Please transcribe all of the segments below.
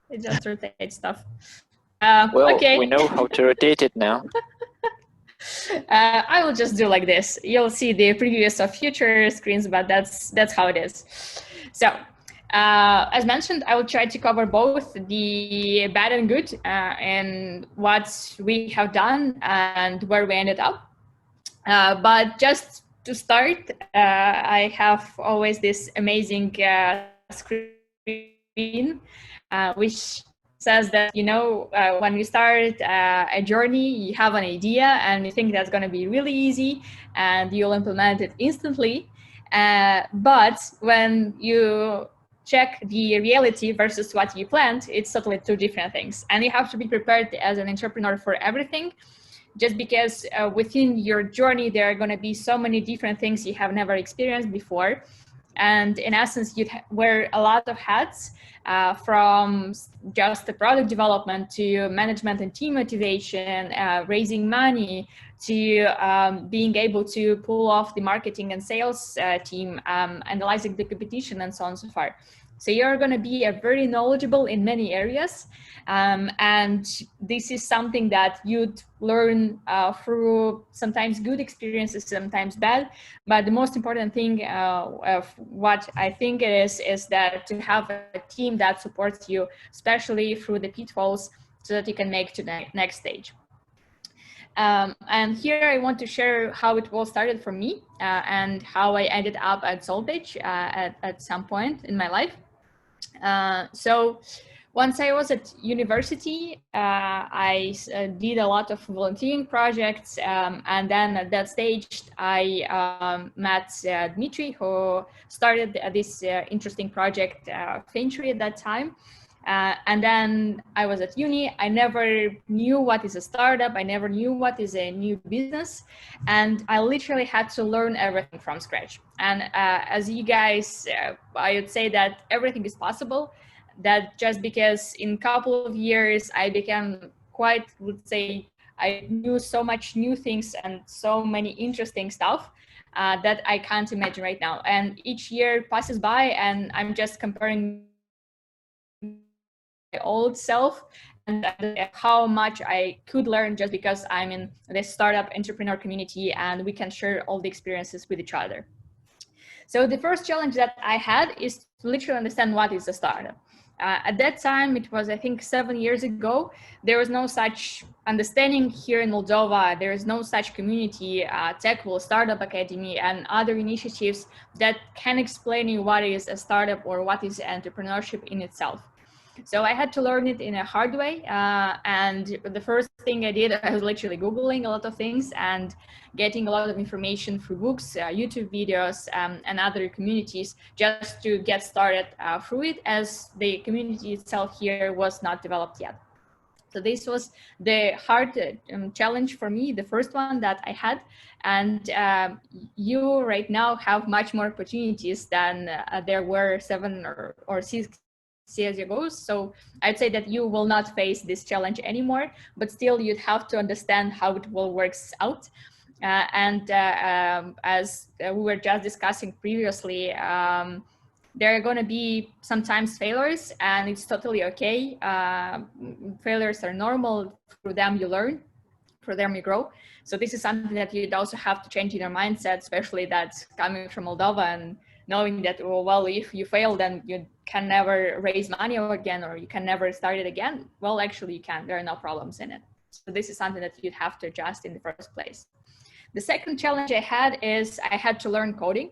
It just rotates stuff. Well, okay. we know how to rotate it now. I will just do like this. You'll see the previews of future screens, but that's how it is. So, as mentioned, I will try to cover both the bad and good, and what we have done and where we ended up. But just to start, I have always this amazing screen, which says that, you know, when you start a journey, you have an idea and you think that's going to be really easy and you'll implement it instantly. But when you check the reality versus what you planned, it's totally two different things. And you have to be prepared as an entrepreneur for everything, just because within your journey, there are going to be so many different things you have never experienced before. And in essence, you wear a lot of hats, from just the product development to management and team motivation, raising money, to being able to pull off the marketing and sales team, analyzing the competition, and so on and so forth. So you're going to be very knowledgeable in many areas. And this is something that you'd learn through sometimes good experiences, sometimes bad. But the most important thing of what I think it is that to have a team that supports you, especially through the pitfalls, so that you can make to the next stage. And here I want to share how it all started for me, and how I ended up at Solvage at some point in my life. So once I was at university, I did a lot of volunteering projects, and then at that stage, I met Dmitry, who started this interesting project, Fentury, at that time. And then I was at uni. I never knew what is a startup. I never knew what is a new business. And I literally had to learn everything from scratch. And as you guys, I would say that everything is possible. That just because in a couple of years, I became quite, would say, I knew so much new things and so many interesting stuff that I can't imagine right now. And each year passes by and I'm just comparing my old self and how much I could learn just because I'm in this startup entrepreneur community and we can share all the experiences with each other. So the first challenge that I had is to literally understand what is a startup. At that time, it was, I think, 7 years ago, there was no such understanding here in Moldova. There is no such community, TechWall, Startup Academy, and other initiatives that can explain you what is a startup or what is entrepreneurship in itself. So I had to learn it in a hard way. And the first thing I did, I was literally Googling a lot of things and getting a lot of information through books, YouTube videos, and other communities just to get started through it, as the community itself here was not developed yet. So this was the hard challenge for me, the first one that I had. And you right now have much more opportunities than there were 7 or 6 years ago. So I'd say that you will not face this challenge anymore, but still you'd have to understand how it will works out. As we were just discussing previously, there are going to be sometimes failures, and it's totally okay. Failures are normal. Through them you learn, through them you grow. So this is something that you'd also have to change in your mindset, especially that's coming from Moldova and knowing that, well, if you fail, then you can never raise money again, or you can never start it again. Well, actually you can. There are no problems in it. So this is something that you'd have to adjust in the first place. The second challenge I had is I had to learn coding.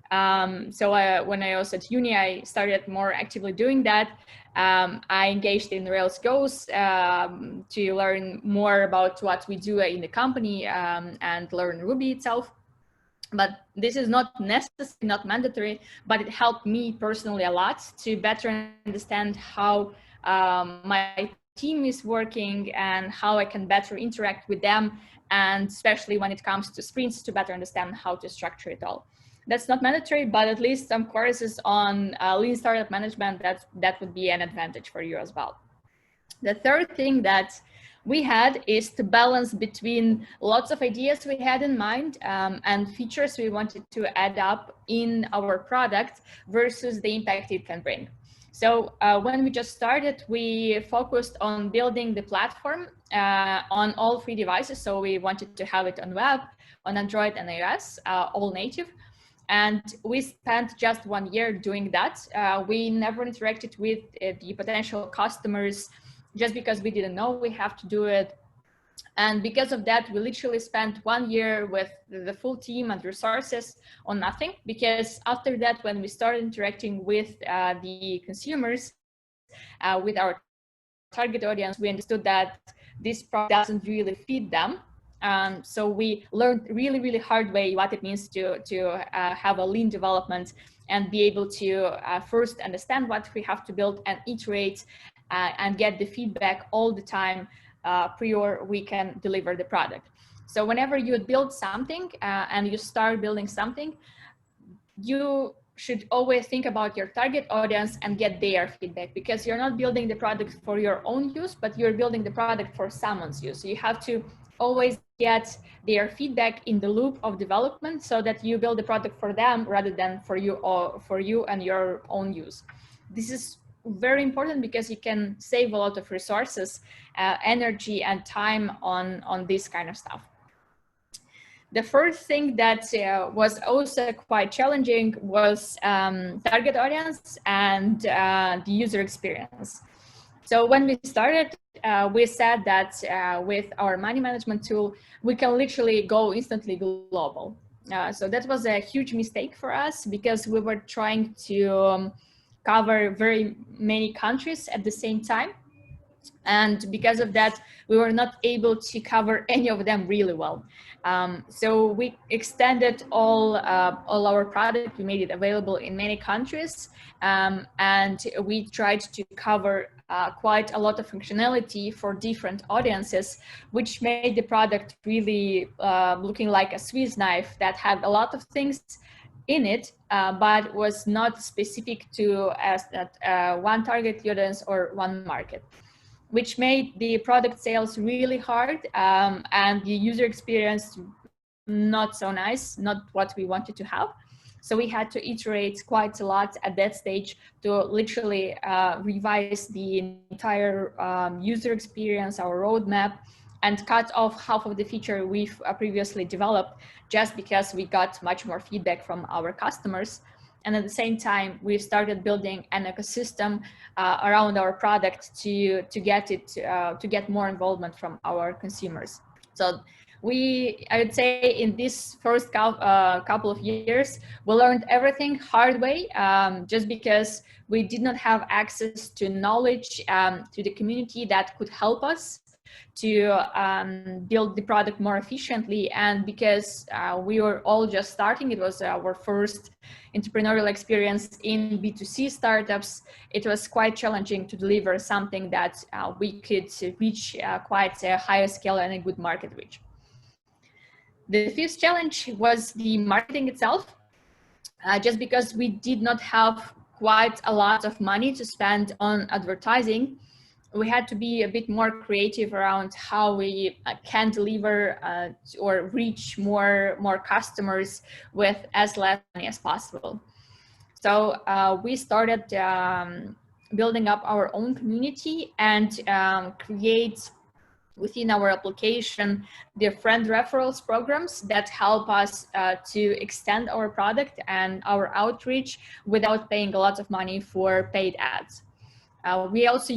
When I was at uni, I started more actively doing that. I engaged in Rails Goes to learn more about what we do in the company and learn Ruby itself. But this is not necessary, not mandatory, but it helped me personally a lot to better understand how my team is working and how I can better interact with them, and especially when it comes to sprints, to better understand how to structure it all. That's not mandatory, but at least some courses on lean startup management, that would be an advantage for you as well. The third thing that we had is to balance between lots of ideas we had in mind and features we wanted to add up in our product versus the impact it can bring. So when we just started, we focused on building the platform on all 3 devices. So we wanted to have it on web, on Android and iOS, all native. And we spent just 1 year doing that. We never interacted with the potential customers just because we didn't know we have to do it. And because of that, we literally spent 1 year with the full team and resources on nothing. Because after that, when we started interacting with the consumers, with our target audience, we understood that this product doesn't really fit them. So we learned really hard way what it means to have a lean development and be able to first understand what we have to build and iterate and get the feedback all the time prior we can deliver the product. So whenever you build something and you start building something, you should always think about your target audience and get their feedback, because you're not building the product for your own use, but you're building the product for someone's use. So you have to always get their feedback in the loop of development so that you build the product for them rather than for you or for you and your own use. This is very important because you can save a lot of resources, energy and time on this kind of stuff. The first thing that was also quite challenging was target audience and the user experience. So when we started, we said that with our money management tool, we can literally go instantly global. So that was a huge mistake for us because we were trying to cover very many countries at the same time. And because of that, we were not able to cover any of them really well. So we extended all our product. We made it available in many countries, and we tried to cover quite a lot of functionality for different audiences, which made the product really looking like a Swiss knife that had a lot of things in it, but was not specific to one target audience or one market, which made the product sales really hard and the user experience not so nice, not what we wanted to have. So we had to iterate quite a lot at that stage to literally revise the entire user experience, our roadmap, and cut off half of the feature we've previously developed just because we got much more feedback from our customers. And at the same time, we started building an ecosystem around our product to get more involvement from our consumers. So I would say in this first couple of years, we learned everything hard way, just because we did not have access to knowledge, to the community that could help us to build the product more efficiently. And because we were all just starting, it was our first entrepreneurial experience in B2C startups, it was quite challenging to deliver something that we could reach quite a higher scale and a good market reach. The fifth challenge was the marketing itself, just because we did not have quite a lot of money to spend on advertising. We had to be a bit more creative around how we can deliver or reach more customers with as less money as possible. So we started building up our own community and create within our application the friend referrals programs that help us to extend our product and our outreach without paying a lot of money for paid ads. We also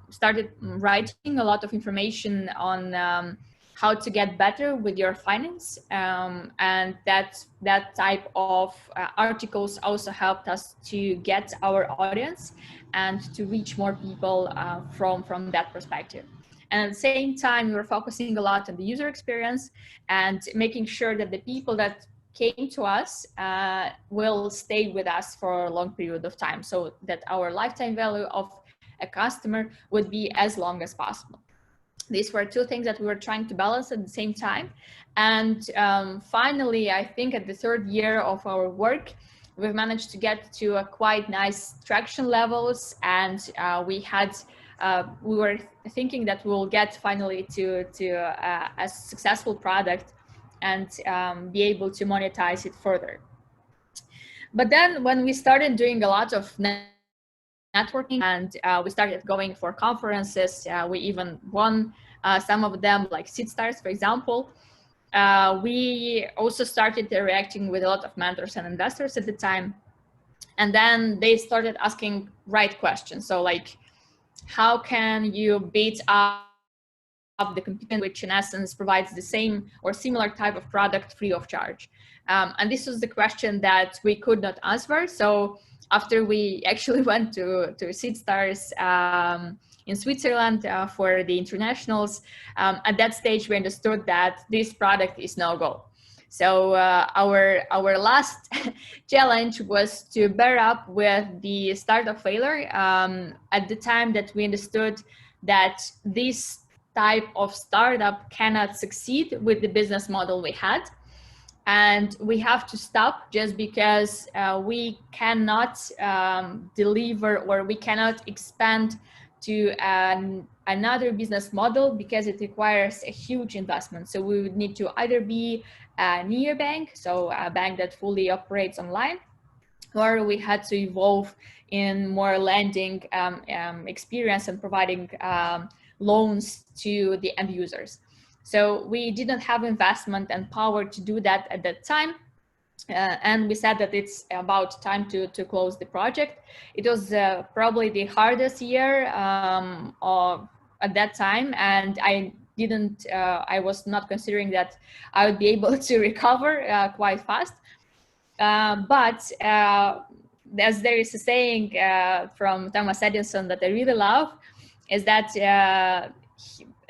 started writing a lot of information on how to get better with your finance, and that type of articles also helped us to get our audience and to reach more people from that perspective. And at the same time, we were focusing a lot on the user experience and making sure that the people that came to us will stay with us for a long period of time, so that our lifetime value of a customer would be as long as possible. These were two things that we were trying to balance at the same time. And finally, I think at the third year of our work, we've managed to get to a quite nice traction levels, and we were thinking that we'll get finally to a successful product and be able to monetize it further. But then when we started doing a lot of networking, and we started going for conferences. We even won some of them, like SeedStars, for example. We also started interacting with a lot of mentors and investors at the time. And then they started asking right questions. So like, how can you beat up the competition, which in essence provides the same or similar type of product free of charge? And this was the question that we could not answer. So after we actually went to SeedStars in Switzerland for the internationals, at that stage we understood that this product is no go. So our last challenge was to bear up with the startup failure. At the time that we understood that this type of startup cannot succeed with the business model we had, and we have to stop just because we cannot deliver, or we cannot expand to another business model because it requires a huge investment. So we would need to either be a neobank, so a bank that fully operates online, or we had to evolve in more lending experience and providing loans to the end users. So we didn't have investment and power to do that at that time. And we said that it's about time to close the project. It was probably the hardest year at that time, and I was not considering that I would be able to recover quite fast. But as there is a saying from Thomas Edison that I really love, is that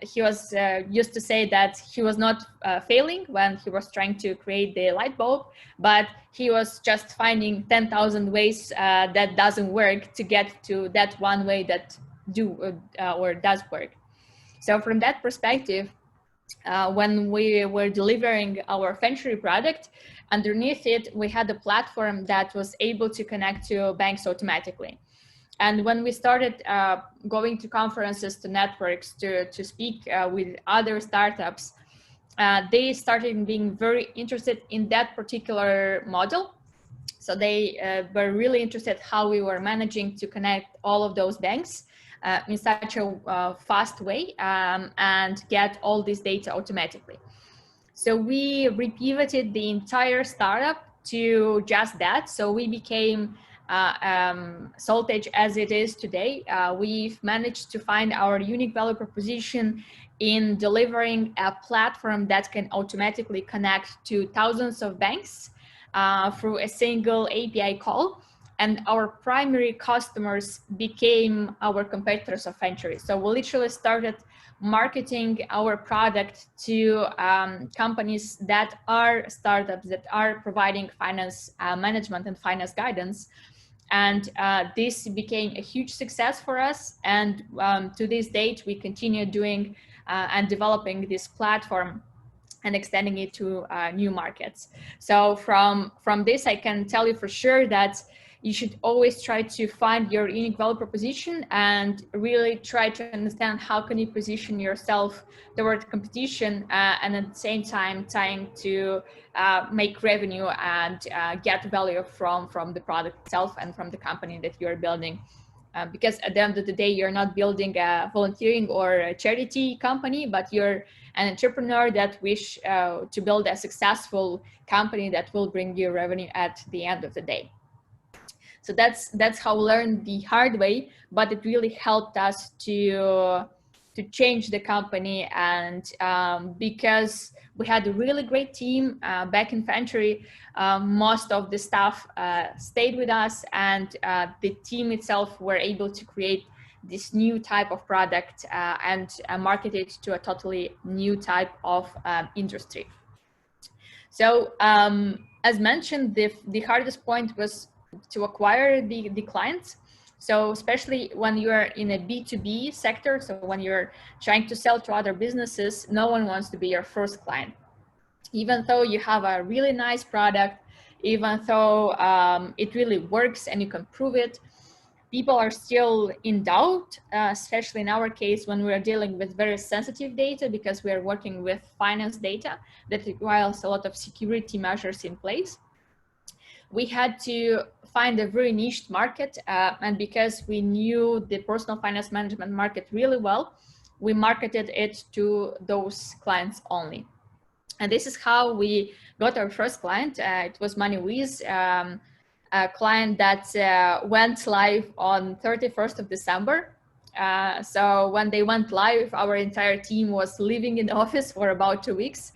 he was used to say that he was not failing when he was trying to create the light bulb, but he was just finding 10,000 ways that doesn't work to get to that one way that does work. So from that perspective, when we were delivering our Fentury product, underneath it, we had a platform that was able to connect to banks automatically. And when we started going to conferences, to networks, to speak with other startups, they started being very interested in that particular model. So they were really interested how we were managing to connect all of those banks in such a fast way and get all this data automatically. So we repivoted the entire startup to just that. So we became Saltage as it is today. We've managed to find our unique value proposition in delivering a platform that can automatically connect to thousands of banks through a single API call. And our primary customers became our competitors of Fentury. So we literally started marketing our product to companies that are startups that are providing finance management and finance guidance. And this became a huge success for us. And to this date, we continue doing and developing this platform and extending it to new markets. So from this, I can tell you for sure that you should always try to find your unique value proposition and really try to understand how can you position yourself toward competition and at the same time trying to make revenue and get value from the product itself and from the company that you're building. Because at the end of the day, you're not building a volunteering or a charity company, but you're an entrepreneur that wish to build a successful company that will bring you revenue at the end of the day. So that's how we learned the hard way, but it really helped us to change the company. And because we had a really great team back in Fentury, most of the staff stayed with us, and the team itself were able to create this new type of product and market it to a totally new type of industry. So as mentioned, the hardest point was to acquire the clients. So especially when you're in a B2B sector, so when you're trying to sell to other businesses, no one wants to be your first client. Even though you have a really nice product, even though it really works and you can prove it, people are still in doubt, especially in our case when we're dealing with very sensitive data, because we are working with finance data that requires a lot of security measures in place. we had to find a very niche market, and because we knew the personal finance management market really well, we marketed it to those clients only. And this is how we got our first client. It was MoneyWiz, a client that went live on 31st of December. So when they went live, our entire team was living in the office for about 2 weeks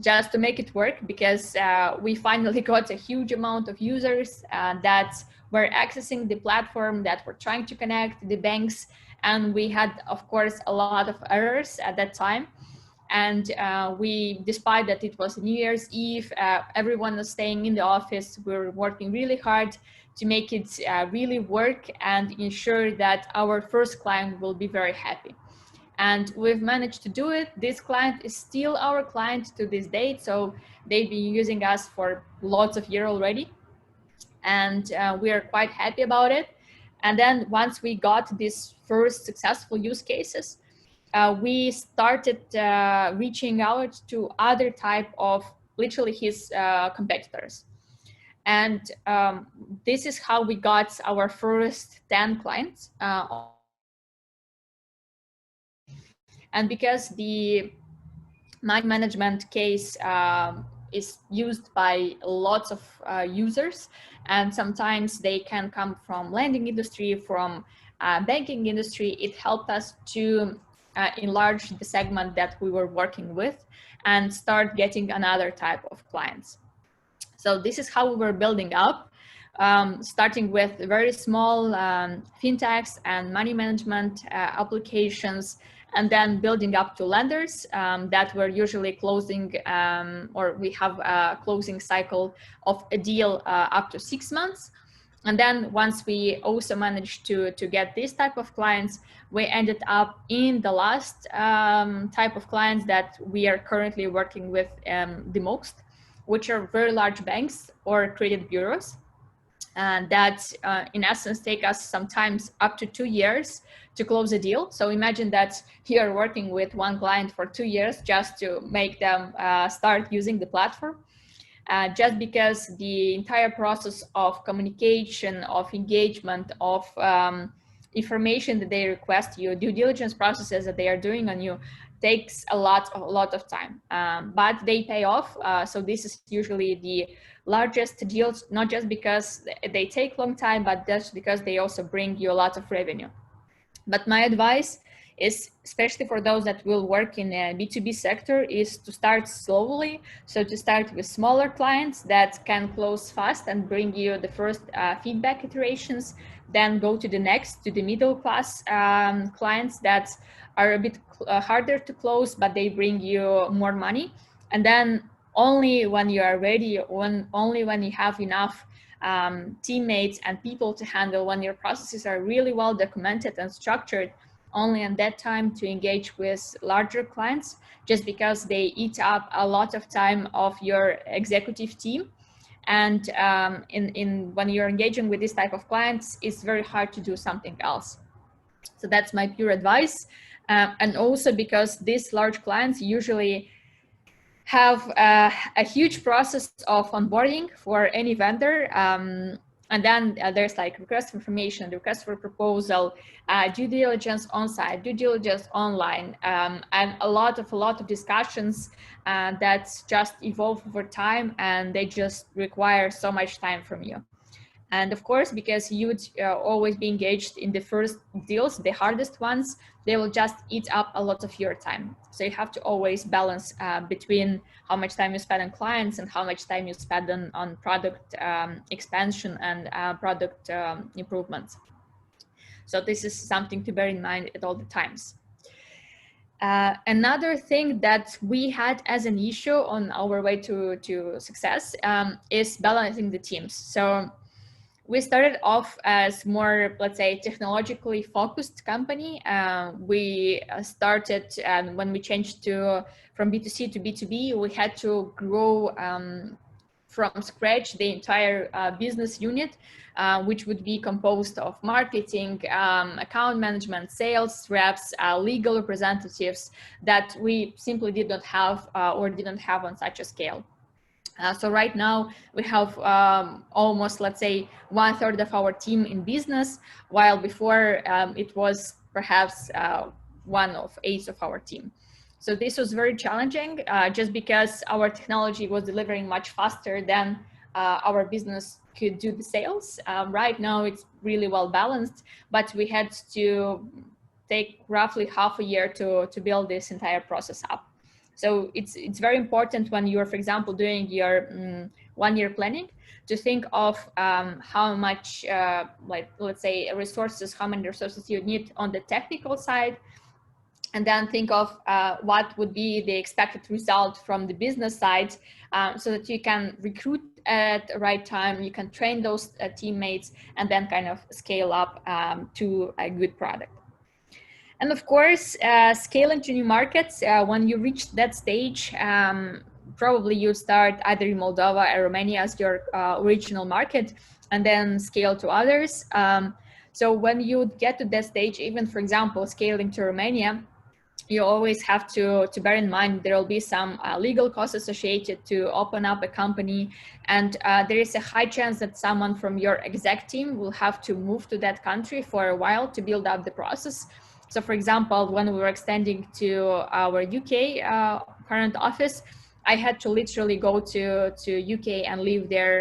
just to make it work, because we finally got a huge amount of users that were accessing the platform, that were trying to connect the banks. And we had, of course, a lot of errors at that time. And despite that it was New Year's Eve, everyone was staying in the office. We were working really hard to make it really work and ensure that our first client will be very happy. And we've managed to do it. This client is still our client to this date. So they've been using us for lots of years already. And we are quite happy about it. And then once we got these first successful use cases, we started reaching out to other type of literally his competitors. And this is how we got our first 10 clients. And because the money management case is used by lots of users, and sometimes they can come from lending industry, from banking industry, it helped us to enlarge the segment that we were working with and start getting another type of clients. So this is how we were building up, starting with very small fintechs and money management applications, and then building up to lenders that were usually closing, or we have a closing cycle of a deal up to 6 months. And then once we also managed to get this type of clients, we ended up in the last type of clients that we are currently working with the most, which are very large banks or credit bureaus. And that in essence take us sometimes up to 2 years to close a deal. So imagine that you're working with one client for 2 years just to make them start using the platform. Just because the entire process of communication, of engagement, of information that they request you, due diligence processes that they are doing on you, takes a lot of time, but they pay off. So this is usually the largest deals, not just because they take long time, but just because they also bring you a lot of revenue. But my advice is, especially for those that will work in a B2B sector, is to start slowly. So to start with smaller clients that can close fast and bring you the first feedback iterations, then go to the next, to the middle class clients that are a bit harder to close, but they bring you more money. And then only when you are ready, only when you have enough teammates and people to handle, when your processes are really well documented and structured, only at that time to engage with larger clients, just because they eat up a lot of time of your executive team. And when you're engaging with this type of clients, it's very hard to do something else. So that's my pure advice. And also because these large clients usually have a huge process of onboarding for any vendor. And then there's like request for information, request for proposal, due diligence on-site, due diligence online, and a lot of discussions that just evolve over time, and they just require so much time from you. And of course, because you would always be engaged in the first deals, the hardest ones, they will just eat up a lot of your time. So you have to always balance between how much time you spend on clients and how much time you spend on product expansion and product improvements. So this is something to bear in mind at all the times. Another thing that we had as an issue on our way to success is balancing the teams. So we started off as more, let's say, technologically focused company. We started, and when we changed from B2C to B2B, we had to grow from scratch the entire business unit, which would be composed of marketing, account management, sales reps, legal representatives that we simply did not have or didn't have on such a scale. So right now we have almost, let's say, 1/3 of our team in business, while before it was perhaps 1/8 of our team. So this was very challenging just because our technology was delivering much faster than our business could do the sales. Right now it's really well balanced, but we had to take roughly half a year to build this entire process up. So it's very important when you're, for example, doing your 1-year planning to think of how much, like, let's say, resources, how many resources you need on the technical side, and then think of what would be the expected result from the business side, so that you can recruit at the right time, you can train those teammates, and then kind of scale up to a good product. And of course, scaling to new markets, when you reach that stage, probably you start either in Moldova or Romania as your original market, and then scale to others. So when you get to that stage, even, for example, scaling to Romania, you always have to bear in mind there will be some legal costs associated to open up a company, and there is a high chance that someone from your exec team will have to move to that country for a while to build up the process. So for example, when we were extending to our UK current office, I had to literally go to UK and live there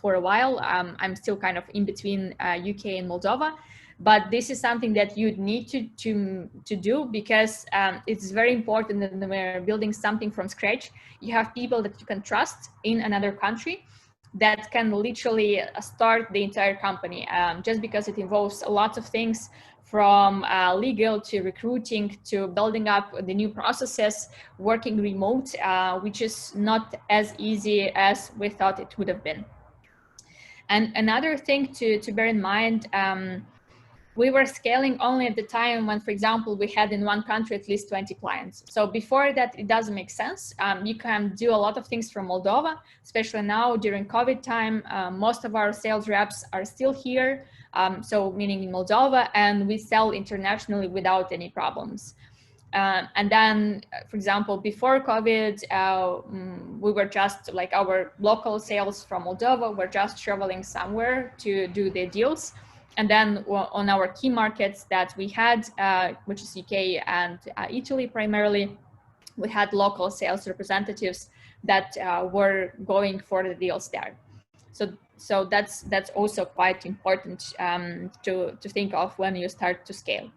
for a while. I'm still kind of in between UK and Moldova, but this is something that you need to do, because it's very important that when we're building something from scratch, you have people that you can trust in another country that can literally start the entire company, just because it involves a lot of things, from legal to recruiting to building up the new processes, working remote, which is not as easy as we thought it would have been. And another thing to bear in mind, we were scaling only at the time when, for example, we had in one country at least 20 clients. So before that, it doesn't make sense. You can do a lot of things from Moldova, especially now during COVID time. Most of our sales reps are still here, so meaning in Moldova, and we sell internationally without any problems. And then, for example, before COVID, we were just like our local sales from Moldova were just traveling somewhere to do the deals. And then on our key markets that we had, which is UK and Italy primarily, we had local sales representatives that were going for the deals there. So that's also quite important to think of when you start to scale.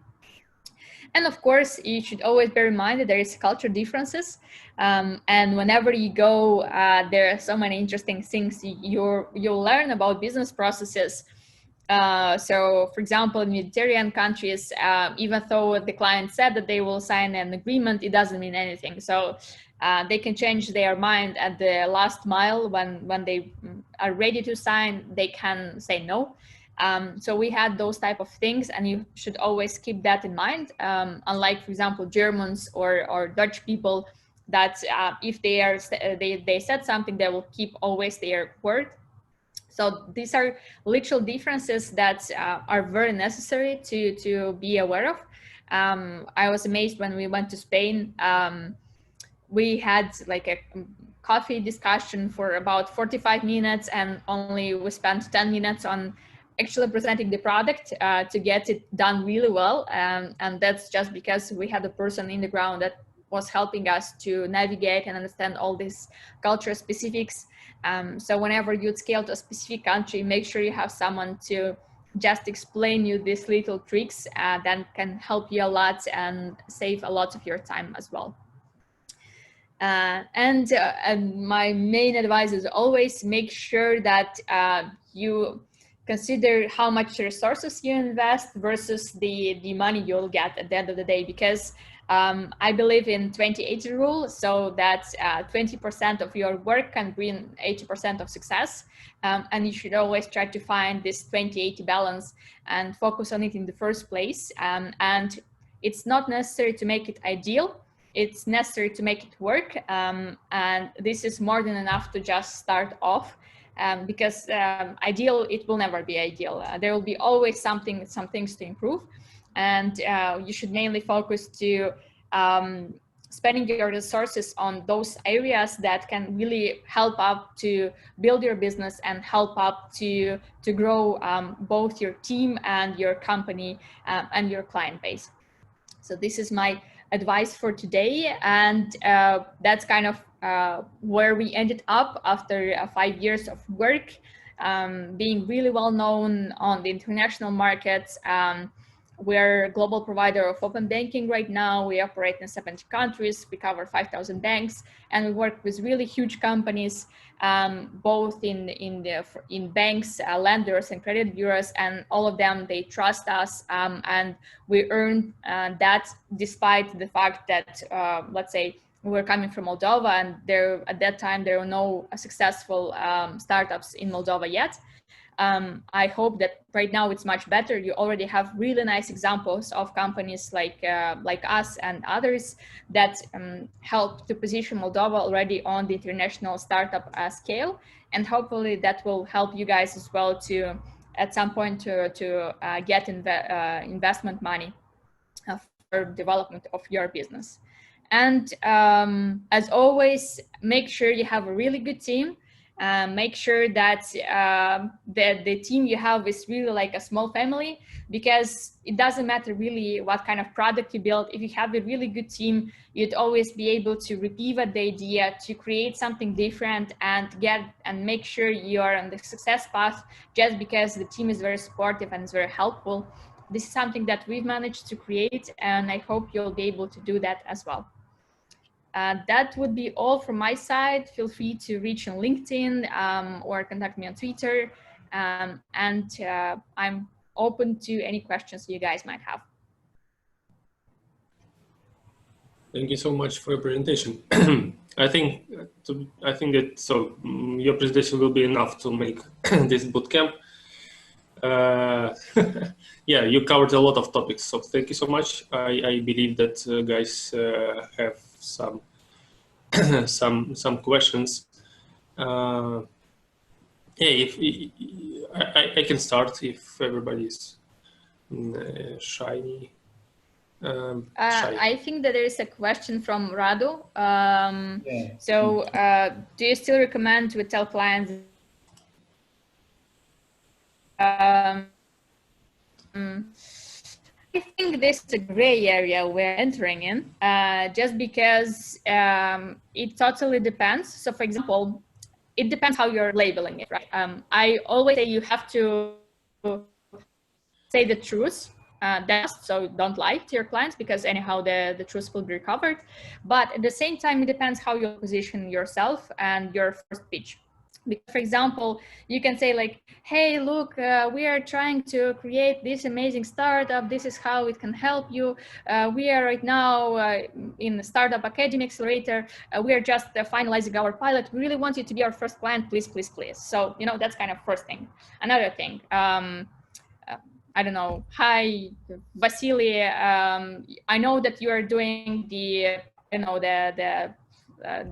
And of course, you should always bear in mind that there is culture differences. And whenever you go, there are so many interesting things you'll learn about business processes. So for example, in Mediterranean countries, even though the client said that they will sign an agreement, it doesn't mean anything. So they can change their mind at the last mile when they are ready to sign, they can say no. So we had those type of things, and you should always keep that in mind. Unlike, for example, Germans or Dutch people, that if they said something, they will keep always their word. So these are literal differences that are very necessary to be aware of. I was amazed when we went to Spain. We had like a coffee discussion for about 45 minutes, and only we spent 10 minutes on actually presenting the product to get it done really well. And that's just because we had a person in the ground that was helping us to navigate and understand all these cultural specifics. So whenever you scale to a specific country, make sure you have someone to just explain you these little tricks that can help you a lot and save a lot of your time as well. And my main advice is always make sure that you consider how much resources you invest versus the money you'll get at the end of the day, because I believe in 20-80 rule, so that 20% of your work can bring 80% of success. And you should always try to find this 20-80 balance and focus on it in the first place. And it's not necessary to make it ideal. It's necessary to make it work. And this is more than enough to just start off. Because ideal, it will never be ideal. There will be always some things to improve. And you should mainly focus to spending your resources on those areas that can really help up to build your business and help up to grow both your team and your company and your client base. So this is my advice for today, and that's kind of where we ended up after 5 years of work, being really well known on the international markets. We're a global provider of open banking right now. We operate in 70 countries. We cover 5,000 banks, and we work with really huge companies, both in banks, lenders, and credit bureaus, and all of them, they trust us, and we earn that despite the fact that, let's say, we're coming from Moldova, and at that time there were no successful startups in Moldova yet. I hope that right now it's much better. You already have really nice examples of companies like us and others that help to position Moldova already on the international startup scale, and hopefully that will help you guys as well to at some point to get investment money for development of your business. And as always, make sure you have a really good team. Make sure that the team you have is really like a small family, because it doesn't matter really what kind of product you build. If you have a really good team, you'd always be able to repivot the idea, to create something different, and make sure you're on the success path just because the team is very supportive and is very helpful. This is something that we've managed to create, and I hope you'll be able to do that as well. That would be all from my side. Feel free to reach on LinkedIn or contact me on Twitter. And I'm open to any questions you guys might have. Thank you so much for your presentation. I think that your presentation will be enough to make this bootcamp. Yeah, you covered a lot of topics, so thank you so much. I believe that guys have some questions. Hey, I can start if everybody's shy. I think that there is a question from Radu. So do you still recommend to tell clients I think this is a gray area we're entering in, just because it totally depends. So for example, it depends how you're labeling it, right? I always say you have to say the truth, so don't lie to your clients, because anyhow the truth will be recovered. But at the same time, it depends how you position yourself and your first pitch. Because, for example, you can say like, hey, look, we are trying to create this amazing startup. This is how it can help you. We are right now in the Startup Academy Accelerator. We are just finalizing our pilot. We really want you to be our first client, please, please, please. So, you know, that's kind of first thing. Another thing, I don't know, hi, Vasily, I know that you are doing the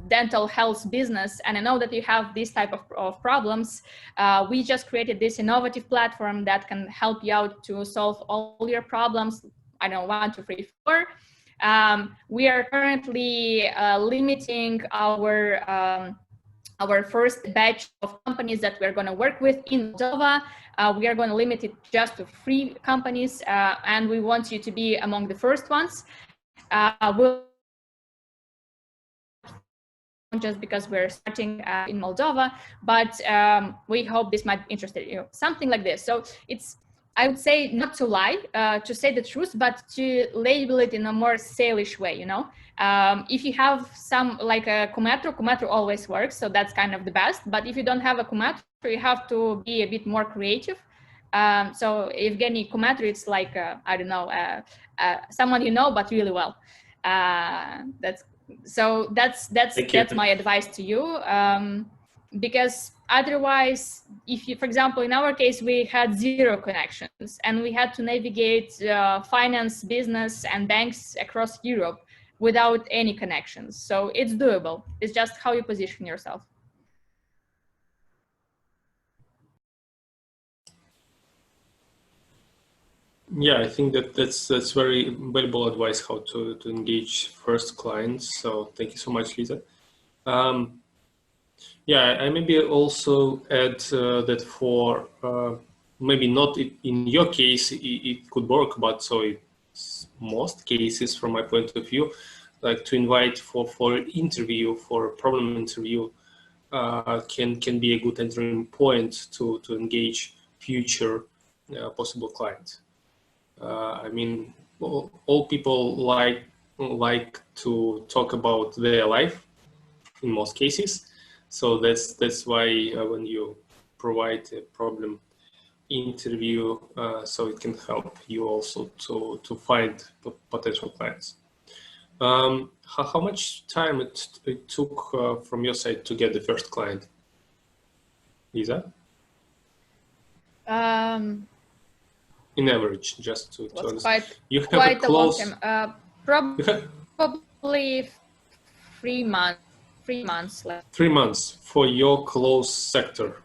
dental health business, and I know that you have this type of problems. We just created this innovative platform that can help you out to solve all your problems. I don't know, 1, 2, 3, 4. We are currently limiting our first batch of companies that we're going to work with in Moldova. We are going to limit it just to 3 companies, and we want you to be among the first ones. We'll just because we're starting in Moldova, but we hope this might interest you. Something like this. So it's, I would say, not to lie, to say the truth, but to label it in a more salish way, you know. If you have some, like a Kumetro always works, so that's kind of the best. But if you don't have a Kumetro, you have to be a bit more creative. So Evgeny Kumetro, it's like, I don't know, someone you know, but really well. That's my advice to you, because otherwise, if you, for example, in our case, we had 0 connections and we had to navigate finance, business, and banks across Europe without any connections. So it's doable. It's just how you position yourself. Yeah, I think that's very valuable advice how to engage first clients. So thank you so much, Lisa. Yeah, I maybe also add that for maybe not in your case it could work, but so it's most cases from my point of view, like to invite for interview, for a problem interview, can be a good entering point to engage future possible clients. I mean, all people like to talk about their life in most cases. So that's why when you provide a problem interview, so it can help you also to find potential clients. How much time it took from your side to get the first client, Lisa? In average, just to understand. You have quite a close. A long time. Probably 3 months. 3 months left. 3 months for your close sector.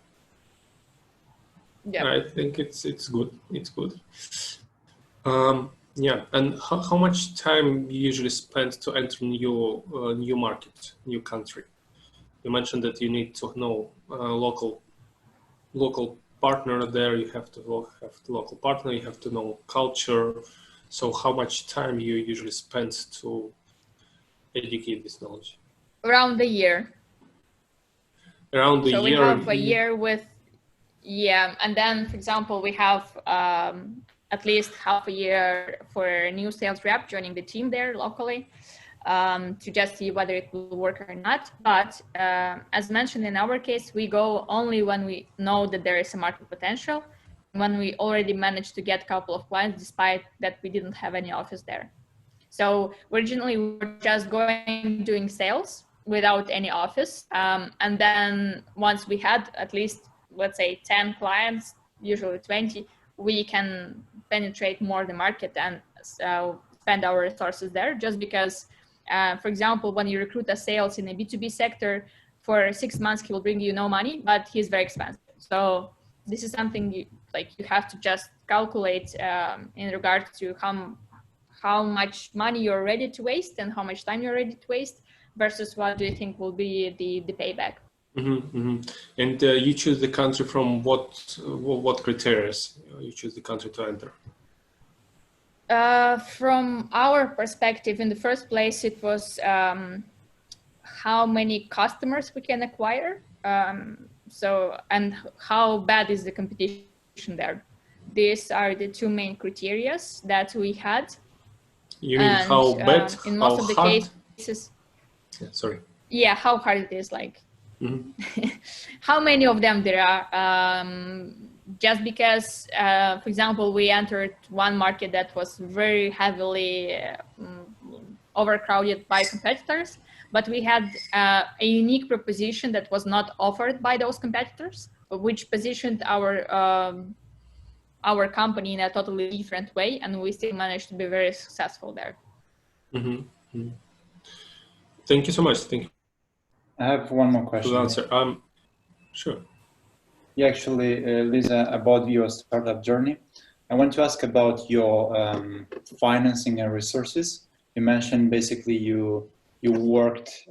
Yeah, I think it's good. It's good. Yeah, and how much time you usually spend to enter new market, new country? You mentioned that you need to know local partner there. You have to have the local partner. You have to know culture. So how much time you usually spend to educate this knowledge? around a year. Around the year. So we have a year with, yeah, and then for example we have at least half a year for a new sales rep joining the team there locally, to just see whether it will work or not. But as mentioned, in our case, we go only when we know that there is a market potential, when we already managed to get a couple of clients despite that we didn't have any office there. So originally we were just doing sales without any office, and then once we had at least, let's say, 10 clients, usually 20, we can penetrate more the market and spend our resources there, just because for example, when you recruit a sales in a B2B sector, for 6 months he will bring you no money, but he's very expensive. So this is something you have to just calculate in regards to how much money you're ready to waste and how much time you're ready to waste versus what do you think will be the payback. Mm-hmm, mm-hmm. And you choose the country from what criteria you choose the country to enter? From our perspective, in the first place, it was how many customers we can acquire. So, and how bad is the competition there? These are the two main criteria that we had. You mean how bad, in most of the hard? cases. Yeah, sorry. Yeah, how hard it is, like how many of them there are. Just because, for example, we entered one market that was very heavily overcrowded by competitors, but we had a unique proposition that was not offered by those competitors, which positioned our company in a totally different way, and we still managed to be very successful there. Mm-hmm. Thank you so much. Thank you. I have one more question. For the answer. Sure. Yeah, actually, Lisa, about your startup journey, I want to ask about your financing and resources. You mentioned basically you worked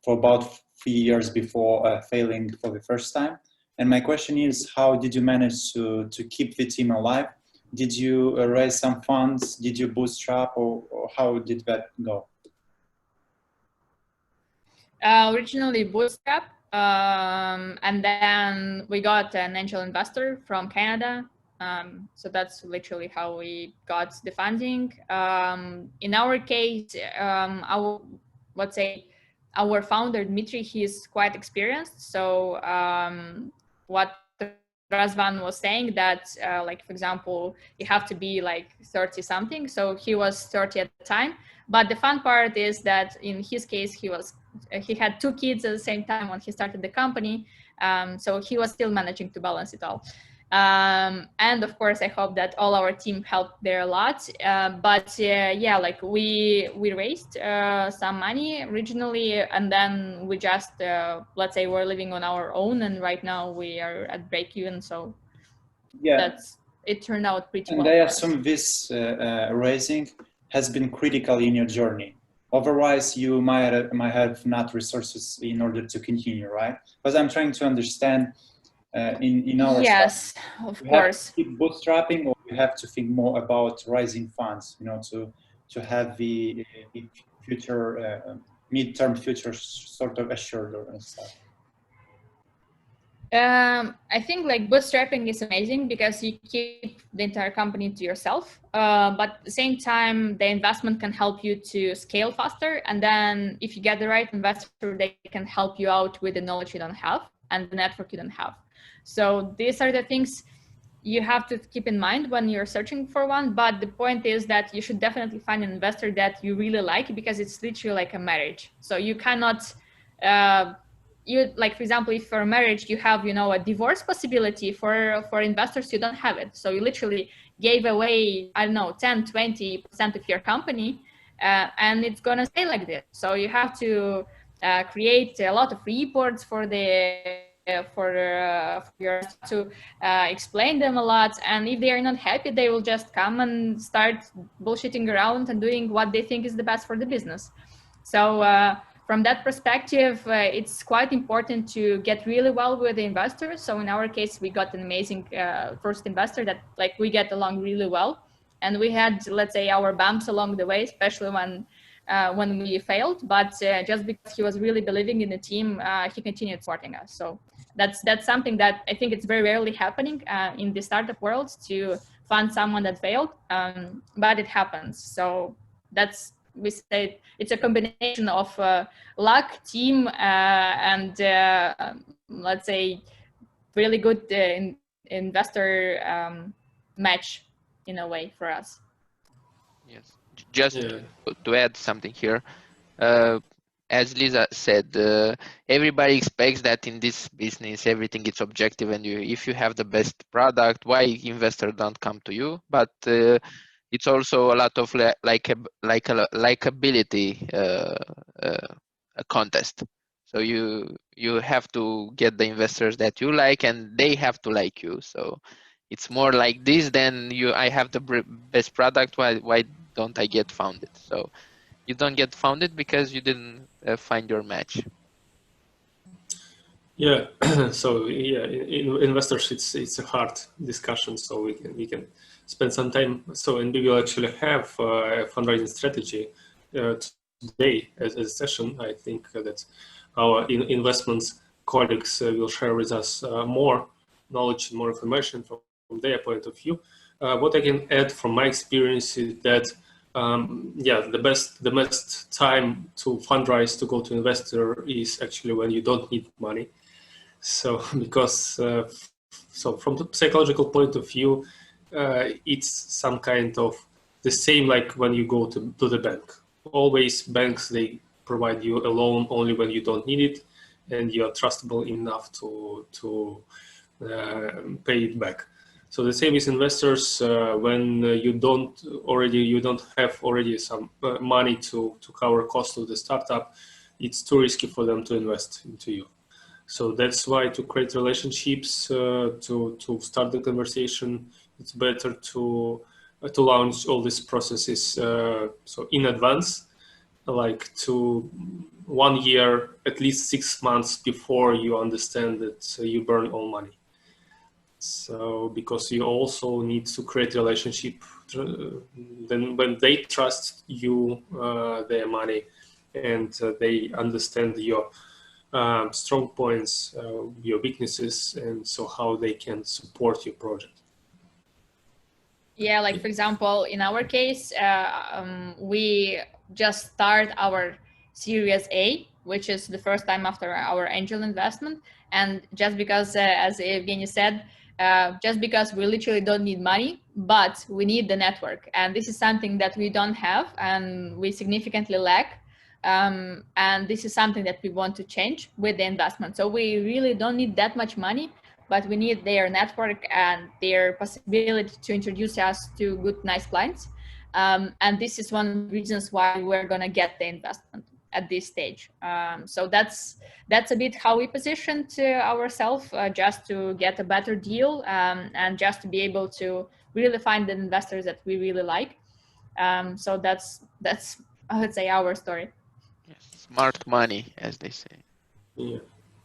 for about 3 years before failing for the first time. And my question is, how did you manage to keep the team alive? Did you raise some funds? Did you bootstrap, or how did that go? Originally bootstrap, and then we got an angel investor from Canada. So that's literally how we got the funding. In our case, our founder Dmitry, he's quite experienced. So what Razvan was saying, that like, for example, you have to be like 30 something. So he was 30 at the time. But the fun part is that in his case, he had 2 kids at the same time when he started the company. So he was still managing to balance it all. And of course, I hope that all our team helped there a lot. Yeah, like we raised some money originally, and then we just, let's say we're living on our own, and right now we are at break even. So yeah, it turned out pretty well. And I assume this raising has been critical in your journey. Otherwise, you might have not resources in order to continue, right? Because I'm trying to understand in our yes, of course. Keep bootstrapping, or you have to think more about raising funds, you know, to have the future midterm future sort of assured or stuff. I think like bootstrapping is amazing because you keep the entire company to yourself, but at the same time, the investment can help you to scale faster. And then if you get the right investor, they can help you out with the knowledge you don't have and the network you don't have. So these are the things you have to keep in mind when you're searching for one. But the point is that you should definitely find an investor that you really like, because it's literally like a marriage. So you cannot, like, for example, if for a marriage you have, you know, a divorce possibility, for investors you don't have it. So you literally gave away, I don't know, 10-20% of your company, and it's gonna stay like this. So you have to create a lot of reports for your to explain them a lot, and if they are not happy, they will just come and start bullshitting around and doing what they think is the best for the business. So from that perspective, it's quite important to get really well with the investors. So in our case, we got an amazing first investor that, like, we get along really well, and we had, let's say, our bumps along the way, especially when we failed, but just because he was really believing in the team, he continued supporting us. So that's something that I think it's very rarely happening in the startup world, to fund someone that failed, but it happens. So that's, we say it's a combination of luck, team, and let's say really good investor match in a way for us. Yes, just to add something here, as Lisa said, everybody expects that in this business everything is objective, and if you have the best product, why investors don't come to you? But it's also a lot of likability a contest. So you have to get the investors that you like, and they have to like you. So it's more like this than I have the best product. Why don't I get founded? So you don't get founded because you didn't find your match. Yeah. So yeah, investors, it's a hard discussion. So we can spend some time. So, and we will actually have a fundraising strategy today as a session. I think that our investments colleagues will share with us more knowledge and more information from their point of view. What I can add from my experience is that the best time to fundraise, to go to investor, is actually when you don't need money. So because so from the psychological point of view, it's some kind of the same like when you go to the bank. Always banks, they provide you a loan only when you don't need it, and you are trustable enough to pay it back. So the same is investors. When you don't have already some money to cover cost of the startup, it's too risky for them to invest into you. So that's why, to create relationships, to start the conversation, it's better to launch all these processes so in advance, like to 1 year, at least 6 months before you understand that you burn all money. So because you also need to create relationship, then when they trust you, their money, and they understand your strong points, your weaknesses, and so how they can support your project. Yeah, like for example, in our case, we just start our Series A, which is the first time after our angel investment. And just because, as Evgeny said, just because we literally don't need money, but we need the network. And this is something that we don't have and we significantly lack. And this is something that we want to change with the investment. So we really don't need that much money, but we need their network and their possibility to introduce us to good, nice clients. And this is one of the reasons why we're going to get the investment. at this stage. So that's a bit how we positioned ourselves, just to get a better deal, and just to be able to really find the investors that we really like. So that's I would say our story. Yes, smart money, as they say.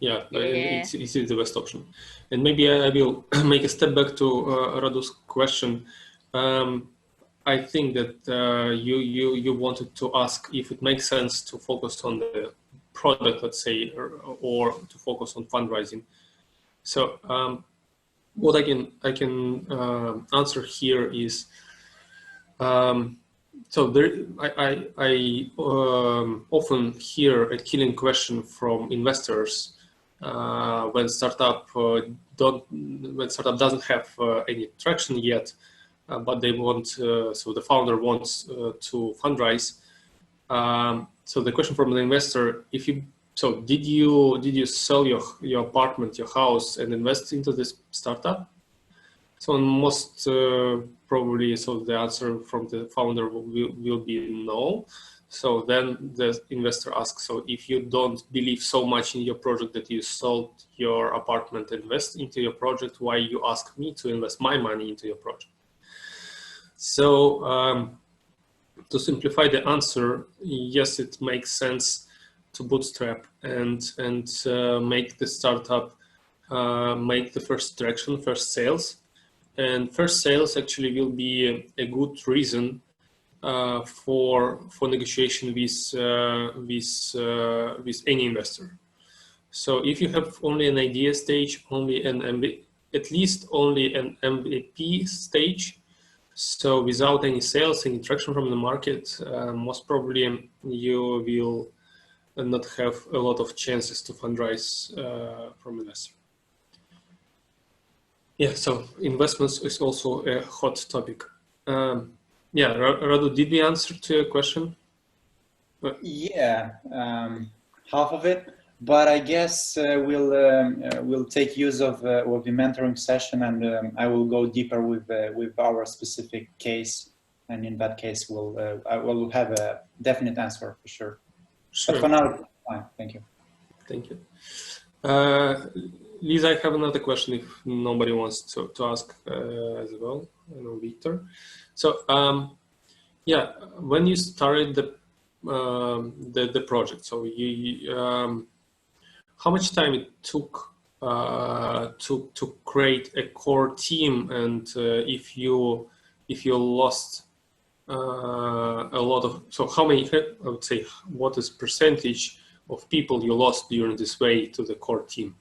Yeah, it's the best option. And maybe I will make a step back to Radu's question. I think that you wanted to ask if it makes sense to focus on the product, let's say, or to focus on fundraising. So what I can answer here is, so there, I often hear a killing question from investors when startup doesn't have any traction yet, but they want, so the founder wants to fundraise. So the question from the investor, did you sell your apartment, your house, and invest into this startup? So most probably, so the answer from the founder will be no. So then the investor asks, so if you don't believe so much in your project that you sold your apartment and invest into your project, why you ask me to invest my money into your project? So to simplify the answer, yes, it makes sense to bootstrap and make the startup make the first traction, first sales. And first sales actually will be a good reason for negotiation with any investor. So if you have only an idea stage, at least only an MVP stage, so without any sales, any traction from the market, most probably you will not have a lot of chances to fundraise from investors. Yeah, so investments is also a hot topic. Yeah, Radu, did we answer to your question? Yeah, half of it, but I guess we'll take use of the mentoring session, and I will go deeper with our specific case, and in that case, we'll have a definite answer for sure. But for now, fine. Thank you. Thank you. Lisa, I have another question if nobody wants to ask as well. I know Victor. So yeah, when you started the project, so how much time it took to create a core team, and if you lost a lot of, so how many, I would say, what is percentage of people you lost during this way to the core team?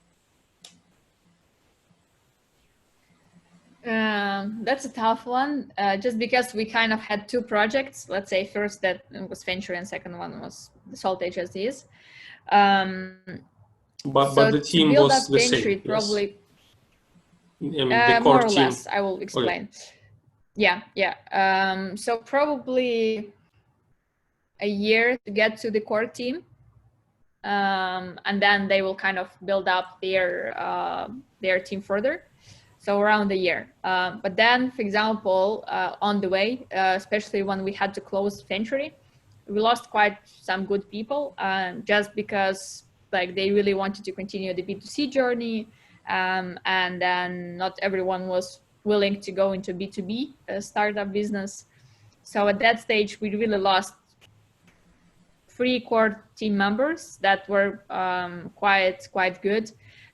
That's a tough one, just because we kind of had two projects. Let's say first that was Fentury, and second one was the Saltage as is. But the team was the Fentury, same. Probably, yes. I mean, the core more or team. less. I will explain. Okay. Yeah. So probably a year to get to the core team, and then they will kind of build up their team further. So around a year. But then, for example, on the way, especially when we had to close Fentury, we lost quite some good people, just because like they really wanted to continue the B2C journey, and then not everyone was willing to go into B2B startup business. So at that stage, we really lost 3 core team members that were quite good.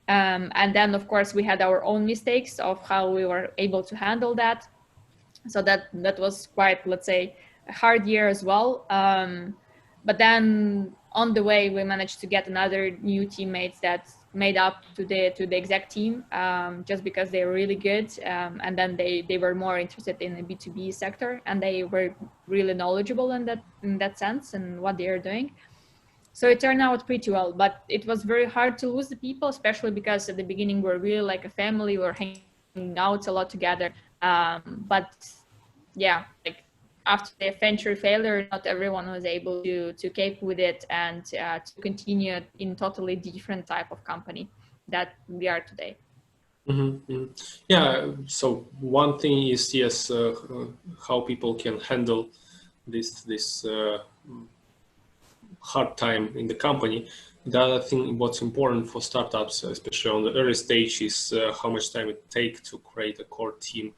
And then, of course, we had our own mistakes of how we were able to handle that. So that was quite, let's say, a hard year as well. But then on the way, we managed to get another new teammates that made up to the exec team, just because they were really good. And then they were more interested in the B2B sector, and they were really knowledgeable in that sense and what they are doing. So it turned out pretty well, but it was very hard to lose the people, especially because at the beginning we're really like a family, we're hanging out a lot together. But yeah, like after the Fentury failure, not everyone was able to cope with it and to continue in totally different type of company that we are today. Mm-hmm. Yeah, so one thing is, yes, how people can handle this hard time in the company. The other thing, what's important for startups, especially on the early stage, is how much time it takes to create a core team.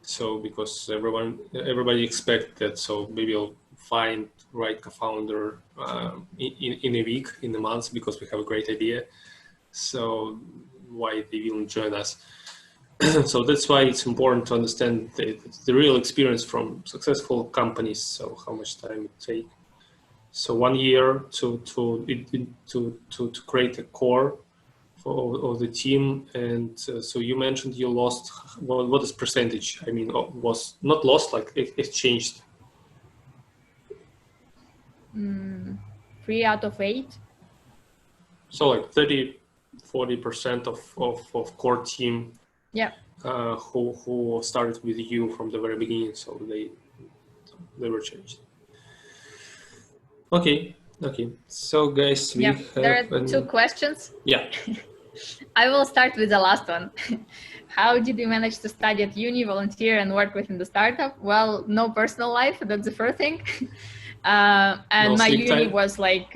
So because everybody expects that, so maybe you'll find right co-founder in a week, in a month, because we have a great idea. So why they will join us? So that's why it's important to understand the real experience from successful companies. So how much time it takes. So 1 year to create a core of the team. And so you mentioned you lost, what is percentage? I mean, was not lost, like it changed. 3 out of 8. So like 30-40% of core team. Yeah. Who started with you from the very beginning, so they were changed. Okay. So guys, we have there are 2 questions. Yeah. I will start with the last one. How did you manage to study at uni, volunteer, and work within the startup? Well, no personal life. That's the first thing. And no my uni time. was like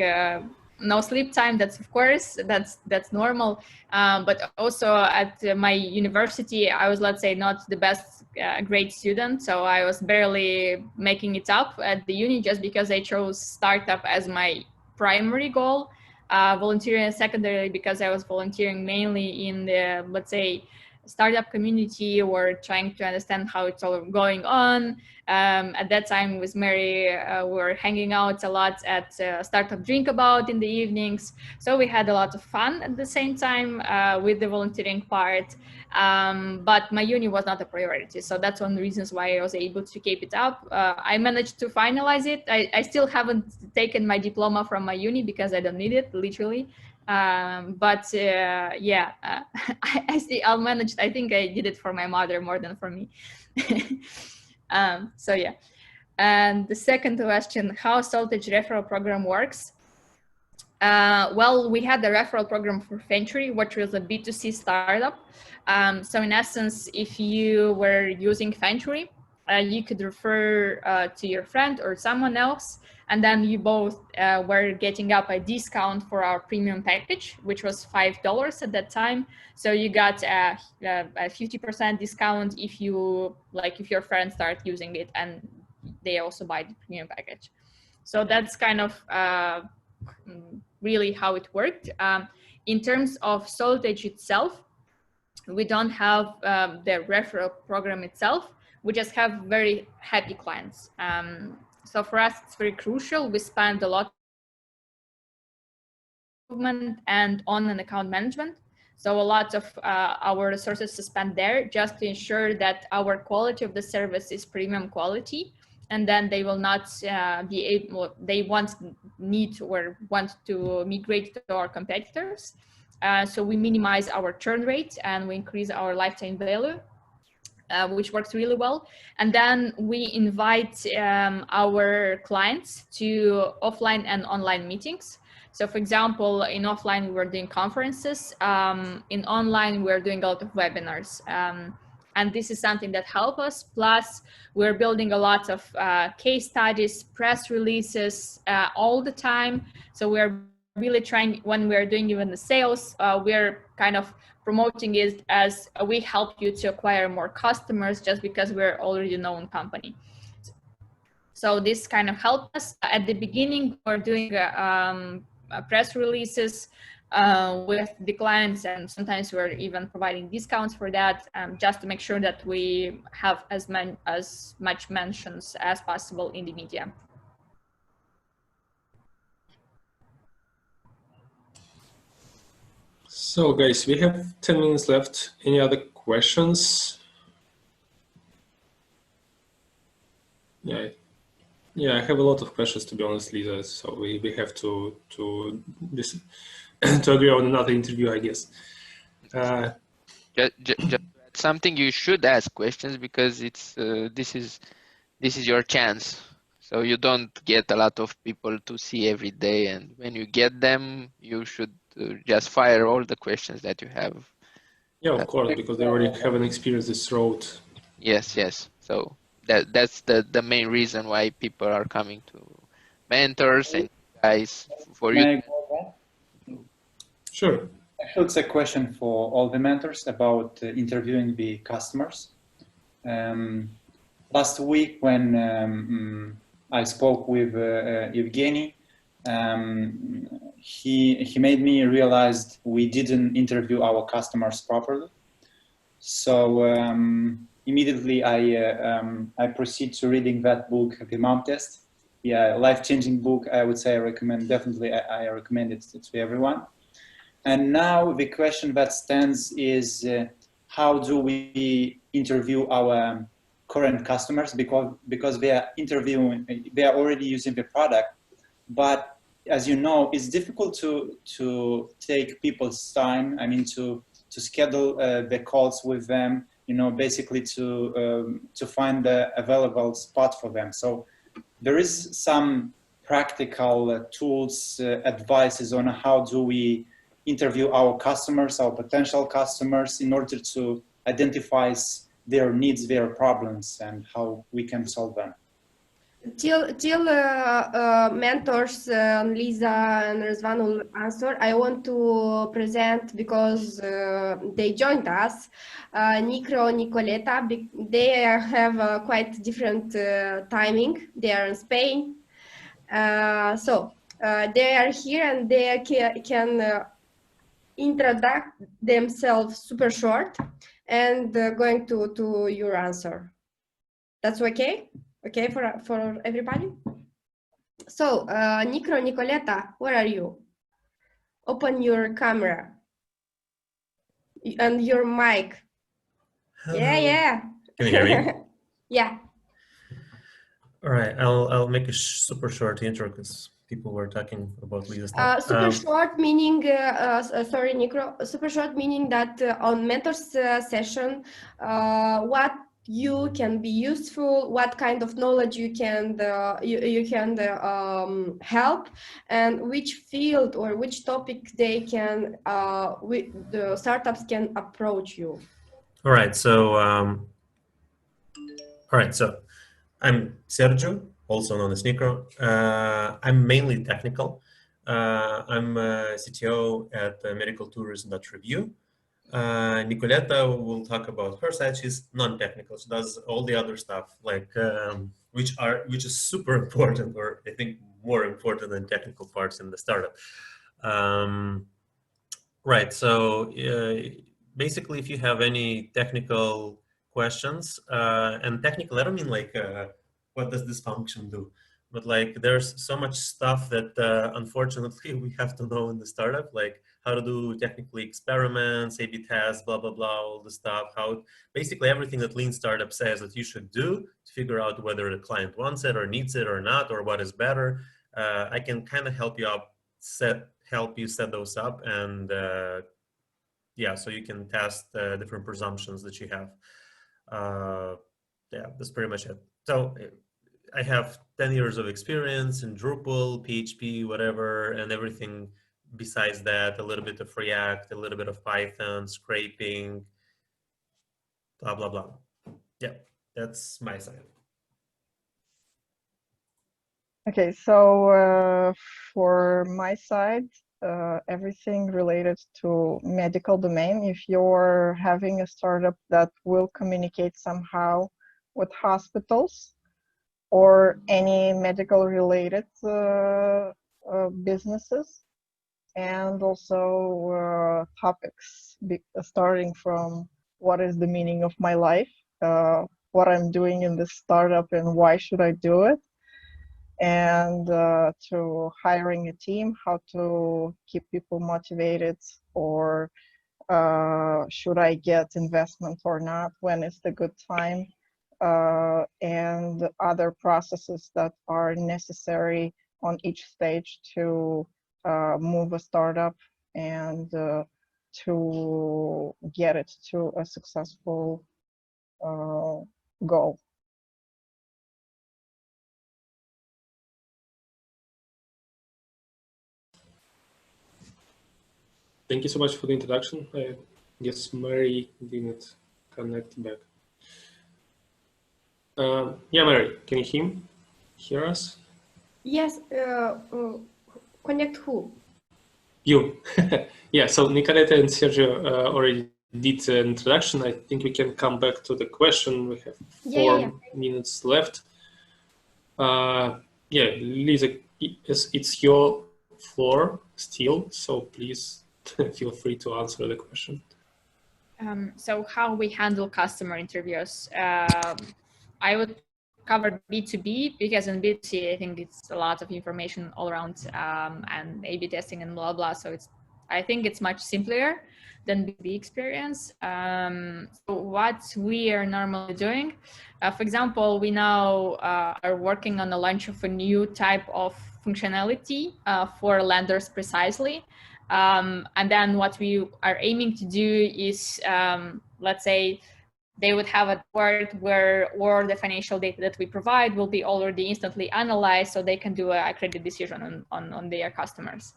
no sleep time. That's of course that's normal. But also at my university, I was, let's say, not the best grade student. So I was barely making it up at the uni just because I chose startup as my primary goal. Volunteering secondarily because I was volunteering mainly in the, let's say, startup community or trying to understand how it's all going on. At that time with Mary, we were hanging out a lot at Startup Drink About in the evenings. So we had a lot of fun at the same time with the volunteering part. But my uni was not a priority. So that's one of the reasons why I was able to keep it up. I managed to finalize it. I still haven't taken my diploma from my uni because I don't need it, literally. I'll manage. I think I did it for my mother more than for me. So yeah. And the second question, how Saltage referral program works? Well, we had the referral program for Fentury, which was a B2C startup. So in essence, if you were using Fentury, you could refer to your friend or someone else, and then you both were getting up a discount for our premium package, which was $5 at that time. So you got a 50% discount if your friends start using it and they also buy the premium package. So that's kind of really how it worked. In terms of Saltage itself, we don't have the referral program itself. We just have very happy clients. So for us, it's very crucial. We spend a lot and on an account management. So a lot of our resources to spend there just to ensure that our quality of the service is premium quality. And then they will not be able, they won't need or want to migrate to our competitors. So we minimize our churn rate and we increase our lifetime value, which works really well. And then we invite our clients to offline and online meetings. So for example, in offline, we were doing conferences. In online, we're doing a lot of webinars. And this is something that helps us. Plus, we're building a lot of case studies, press releases all the time. So we're really trying, when we're doing even the sales, we're kind of promoting it as we help you to acquire more customers just because we're already a known company. So this kind of helped us. At the beginning, we're doing press releases with the clients, and sometimes we're even providing discounts for that, just to make sure that we have as much mentions as possible in the media. So guys, we have 10 minutes left. Any other questions? Yeah, I have a lot of questions, to be honest, Lisa. So we have to agree on another interview, I guess. Just something you should ask questions, because it's this is your chance. So you don't get a lot of people to see every day, and when you get them, you should just fire all the questions that you have. Yeah, of course, because they already have an experience this road. Yes. So that's the main reason why people are coming to mentors, and guys, for May you. I go back? Sure. Actually, it's a question for all the mentors about interviewing the customers. Last week when I spoke with Evgeny, he made me realize we didn't interview our customers properly. So immediately I proceed to reading that book, The Mom Test. Yeah, life-changing book. I would say I recommend, definitely I recommend it to everyone. And now the question that stands is how do we interview our current customers, because they are already using the product, but as you know, it's difficult to take people's time. I mean, to schedule the calls with them, you know, basically to find the available spot for them. So there is some practical tools, advices on how do we interview our customers, our potential customers, in order to identify their needs, their problems, and how we can solve them. Till mentors Lisa and Răzvan will answer, I want to present, because they joined us, Nicro, Nicoleta. They have quite different timing. They are in Spain. So they are here and they can introduce themselves super short and going to your answer. That's okay? Okay for everybody? So, Nicro, Nicoleta, where are you? Open your camera and your mic. Yeah. Can you hear me? Yeah. All right, I'll make a super short intro because people were talking about Lisa stuff. Super short meaning, sorry, Nicro, super short meaning that on mentors session, what you can be useful, what kind of knowledge you can help, and which field or which topic they can the startups can approach you. All right, so I'm Sergio, also known as Nicro. I'm mainly technical. I'm a CTO at Medical Tourism Review. Nicoleta will talk about her side. She's non-technical. She does all the other stuff, like which is super important, or I think more important than technical parts in the startup. Right. So basically, if you have any technical questions, and technical, I don't mean like what does this function do, but like there's so much stuff that unfortunately we have to know in the startup, like how to do technically experiments, A/B tests, blah, blah, blah, all the stuff, how basically everything that Lean Startup says that you should do to figure out whether the client wants it or needs it or not, or what is better. I can kind of help you out, help you set those up, and yeah, so you can test different presumptions that you have. Yeah, that's pretty much it. So I have 10 years of experience in Drupal, PHP, whatever, and everything besides that, a little bit of React, a little bit of Python, scraping, blah, blah, blah. Yeah, that's my side. Okay, so for my side, everything related to medical domain. If you're having a startup that will communicate somehow with hospitals or any medical related businesses, and also topics starting from what is the meaning of my life, what I'm doing in this startup and why should I do it, and to hiring a team, how to keep people motivated, or should I get investment or not, when is the good time, and other processes that are necessary on each stage to move a startup and to get it to a successful goal. Thank you so much for the introduction. I guess Mary didn't connect back. Yeah, Mary, can you hear us? Yes. Connect who? You. Yeah, so Nicoleta and Sergio already did an introduction. I think we can come back to the question. We have 4 minutes left. Yeah, Lisa, it's your floor still, so please feel free to answer the question. So how we handle customer interviews. I would cover B2B because in B2C, I think it's a lot of information all around and A/B testing and blah, blah. So I think it's much simpler than B2B experience. So what we are normally doing, for example, we now are working on the launch of a new type of functionality for lenders precisely. And then what we are aiming to do is, let's say, they would have a word where all the financial data that we provide will be already instantly analyzed so they can do a credit decision on their customers.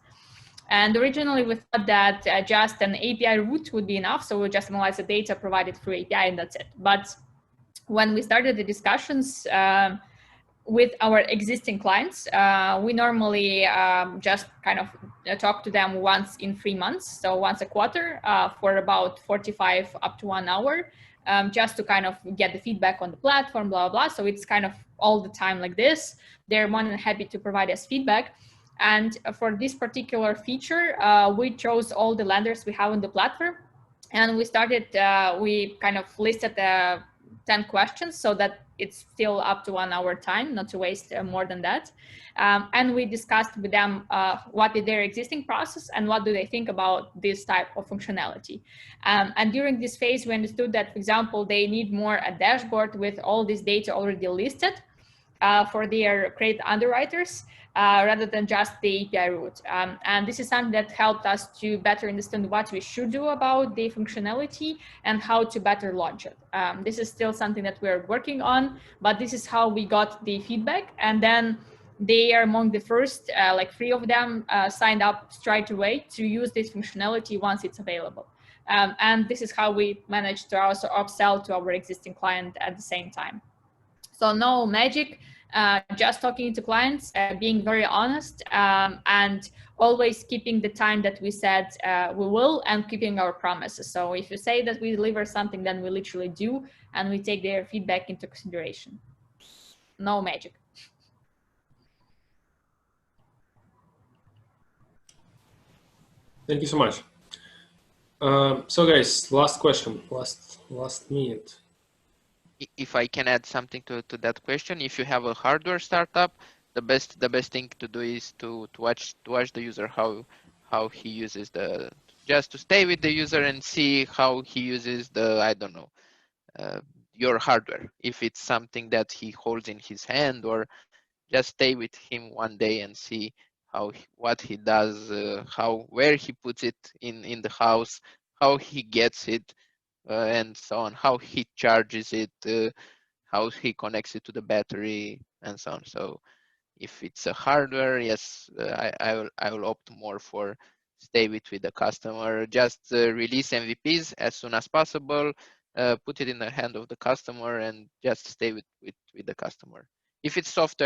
And originally we thought that just an API route would be enough. So we'll just analyze the data provided through API and that's it. But when we started the discussions, with our existing clients, we normally just kind of talk to them once in 3 months, so once a quarter for about 45 up to 1 hour, just to kind of get the feedback on the platform, blah, blah. So it's kind of all the time like this. They're more than happy to provide us feedback. And for this particular feature, we chose all the lenders we have on the platform. And we started, we kind of listed 10 questions so that it's still up to 1 hour time, not to waste more than that. And we discussed with them what is their existing process and what do they think about this type of functionality. And during this phase, we understood that, for example, they need more a dashboard with all this data already listed for their credit underwriters, rather than just the API route. And this is something that helped us to better understand what we should do about the functionality and how to better launch it. This is still something that we're working on, but this is how we got the feedback. And then they are among the first, like 3 of them signed up straight away to use this functionality once it's available. And this is how we managed to also upsell to our existing client at the same time. So no magic. Just talking to clients, being very honest, and always keeping the time that we said we will, and keeping our promises. So if you say that we deliver something, then we literally do, and we take their feedback into consideration. No magic. Thank you so much. So guys, last question, last minute. If I can add something to that question, if you have a hardware startup, the best thing to do is to watch the user, how he uses just to stay with the user and see how he uses I don't know, your hardware. If it's something that he holds in his hand, or just stay with him one day and see what he does, where he puts it in the house, how he gets it, and so on, how he charges it, how he connects it to the battery, and so on. So if it's a hardware, yes, I will opt more for stay with the customer. Just release MVPs as soon as possible, put it in the hand of the customer, and just stay with the customer. If it's software,